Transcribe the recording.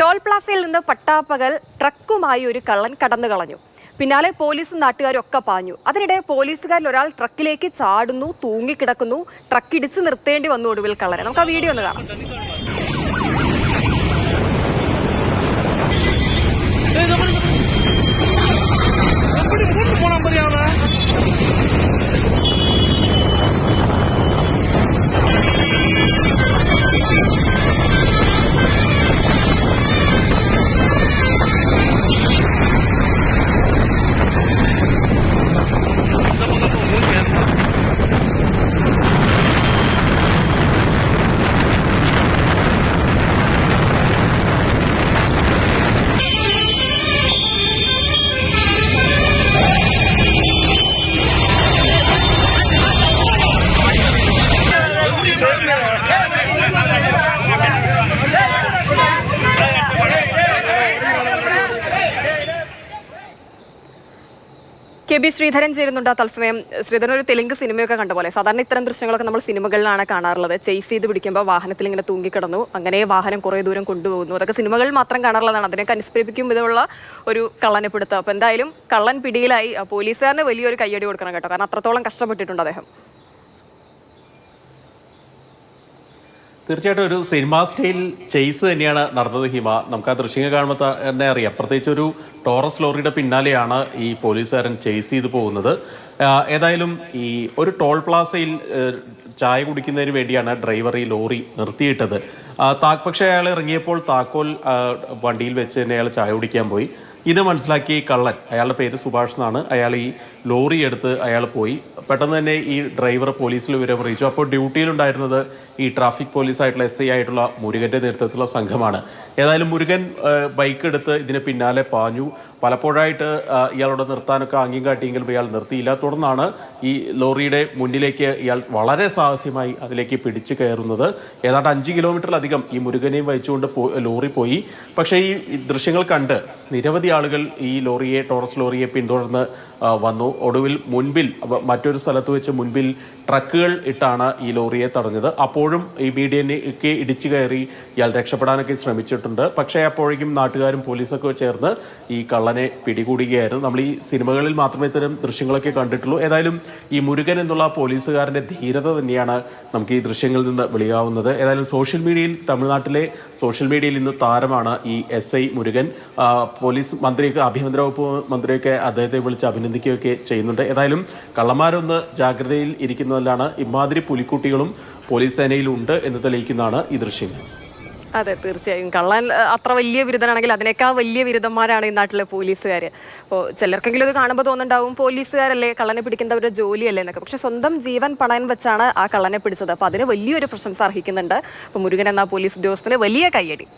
Toll പ്ലാസയിൽ നിന്ന് പട്ടാപ്പകൽ ട്രക്കുമായി ഒരു കള്ളൻ കടന്നു കളഞ്ഞു. പിന്നാലെ പോലീസും നാട്ടുകാരും ഒക്കെ പാഞ്ഞു. അതിനിടെ പോലീസുകാരിൽ ഒരാൾ ട്രക്കിലേക്ക് ചാടുന്നു, തൂങ്ങിക്കിടക്കുന്നു. ട്രക്ക് ഇടിച്ചു നിർത്തേണ്ടി വന്നു ഒടുവിൽ കള്ളനെ. നമുക്ക് ആ വീഡിയോ ഒന്ന് കാണാം. കെ.ബി. ശ്രീധരൻ ചേരുന്നുണ്ട് തത്സമയം. ശ്രീധരൻ ഒരു തെലുങ്ക് സിനിമയൊക്കെ കണ്ട പോലെ. സാധാരണ ഇത്തരം ദൃശ്യങ്ങളൊക്കെ നമ്മൾ സിനിമകളിലാണ് കാണാറുള്ളത്. ചേസ് ചെയ്ത് പിടിക്കുമ്പോൾ വാഹനത്തിൽ ഇങ്ങനെ തൂങ്ങിക്കിടന്നു, അങ്ങനെ വാഹനം കുറേ ദൂരം കൊണ്ടുപോകുന്നു. അതൊക്കെ സിനിമകളിൽ മാത്രം കാണാറുള്ളതാണ്. അതിനൊക്കെ അനുസ്മരിപ്പിക്കും വിധമുള്ള ഒരു കള്ളനെ പിടുത്തം. അപ്പോൾ എന്തായാലും കള്ളൻ പിടിയിലായി. പോലീസുകാരന് വലിയൊരു കയ്യടി കൊടുക്കണം കേട്ടോ, കാരണം അത്രത്തോളം കഷ്ടപ്പെട്ടിട്ടുണ്ട് അദ്ദേഹം. തീർച്ചയായിട്ടും ഒരു സിനിമാ സ്റ്റൈൽ ചേസ് തന്നെയാണ് നടന്നത് ഹിമ. നമുക്ക് ആ ദൃശ്യങ്ങൾ കാണുമ്പോൾ തന്നെ അറിയാം. പ്രത്യേകിച്ച് ഒരു ടോറസ് ലോറിയുടെ പിന്നാലെയാണ് ഈ പോലീസുകാരൻ ചേസ് ചെയ്ത് പോകുന്നത്. ഏതായാലും ഈ ഒരു ടോൾ പ്ലാസയിൽ ചായ കുടിക്കുന്നതിന് വേണ്ടിയാണ് ഡ്രൈവർ ഈ ലോറി നിർത്തിയിട്ടത്. പക്ഷേ അയാൾ ഇറങ്ങിയപ്പോൾ താക്കോൽ വണ്ടിയിൽ വെച്ച് തന്നെ അയാൾ ചായ കുടിക്കാൻ പോയി. ഇത് മനസ്സിലാക്കി കള്ളൻ, അയാളുടെ പേര് സുഭാഷ് എന്നാണ്, അയാൾ ഈ ലോറി എടുത്ത് അയാൾ പോയി. പെട്ടെന്ന് തന്നെ ഈ ഡ്രൈവർ പോലീസിൽ വിവരം അറിയിച്ചു. അപ്പോൾ ഡ്യൂട്ടിയിലുണ്ടായിരുന്നത് ഈ ട്രാഫിക് പോലീസായിട്ടുള്ള SI ആയിട്ടുള്ള മുരുകൻ്റെ നേതൃത്വത്തിലുള്ള സംഘമാണ്. ഏതായാലും മുരുകൻ ബൈക്ക് എടുത്ത് ഇതിന് പിന്നാലെ പാഞ്ഞു. പലപ്പോഴായിട്ട് ഇയാളോട് നിർത്താനൊക്കെ ആംഗ്യം കാട്ടിയെങ്കിലും ഇയാൾ നിർത്തിയില്ല. തുടർന്നാണ് ഈ ലോറിയുടെ മുന്നിലേക്ക് ഇയാൾ വളരെ സാഹസ്യമായി അതിലേക്ക് പിടിച്ചു കയറുന്നത്. ഏതാണ്ട് 5 കിലോമീറ്ററിലധികം ഈ മുരുകനെയും വഹിച്ചുകൊണ്ട് ലോറി പോയി. പക്ഷേ ഈ ദൃശ്യങ്ങൾ കണ്ട് നിരവധി ആളുകൾ ഈ ലോറിയെ, ടോറസ് ലോറിയെ പിന്തുടർന്ന് വന്നു. ഒടുവിൽ മുൻപിൽ മറ്റൊരു സ്ഥലത്ത് വെച്ച് മുൻപിൽ ട്രക്കുകൾ ഇട്ടാണ് ഈ ലോറിയെ തടഞ്ഞത്. അപ്പോഴും ഈ മീഡിയനൊക്കെ ഇടിച്ചു കയറി ഇയാൾ രക്ഷപ്പെടാനൊക്കെ ശ്രമിച്ചിട്ടുണ്ട്. പക്ഷേ അപ്പോഴേക്കും നാട്ടുകാരും പോലീസൊക്കെ ചേർന്ന് ഈ കള്ളനെ പിടികൂടുകയായിരുന്നു. നമ്മൾ ഈ സിനിമകളിൽ മാത്രമേ ഇത്തരം ദൃശ്യങ്ങളൊക്കെ കണ്ടിട്ടുള്ളൂ. ഏതായാലും ഈ മുരുകൻ എന്നുള്ള പോലീസുകാരൻ്റെ ധീരത തന്നെയാണ് നമുക്ക് ഈ ദൃശ്യങ്ങളിൽ നിന്ന് വെളിയാവുന്നത്. ഏതായാലും സോഷ്യൽ മീഡിയയിൽ, തമിഴ്നാട്ടിലെ സോഷ്യൽ മീഡിയയിൽ ഇന്ന് താരമാണ് ഈ SI മുരുകൻ. പോലീസ് മന്ത്രിയൊക്കെ, ആഭ്യന്തര വകുപ്പ് മന്ത്രിയൊക്കെ അദ്ദേഹത്തെ വിളിച്ച് അഭിനന്ദിക്കുകയൊക്കെ ചെയ്യുന്നുണ്ട്. ഏതായാലും കള്ളന്മാരൊന്ന് ജാഗ്രതയിൽ ഇരിക്കുന്നതിലാണ് ഇമാതിരി പുലിക്കുട്ടികളും പോലീസ് സേനയിലുണ്ട് എന്ന് തെളിയിക്കുന്നതാണ് ഈ ദൃശ്യങ്ങൾ. അതെ, തീർച്ചയായും. കള്ളൻ അത്ര വലിയ ബിരുദനാണെങ്കിൽ അതിനേക്കാൾ വലിയ ബിരുദന്മാരാണ് ഈ നാട്ടിലെ പോലീസുകാർ. അപ്പോൾ ചിലർക്കെങ്കിലും ഇത് കാണുമ്പോൾ തോന്നുന്നുണ്ടാവും പോലീസുകാരല്ലേ, കള്ളനെ പിടിക്കേണ്ടവരുടെ ജോലിയല്ലേ എന്നൊക്കെ. പക്ഷെ സ്വന്തം ജീവൻ പണയം വെച്ചാണ് ആ കള്ളനെ പിടിച്ചത്. അപ്പോൾ അതിന് വലിയൊരു പ്രശംസ അർഹിക്കുന്നുണ്ട്. അപ്പോൾ മുരുകൻ എന്ന പോലീസ് ഉദ്യോഗസ്ഥന് വലിയ കയ്യടി.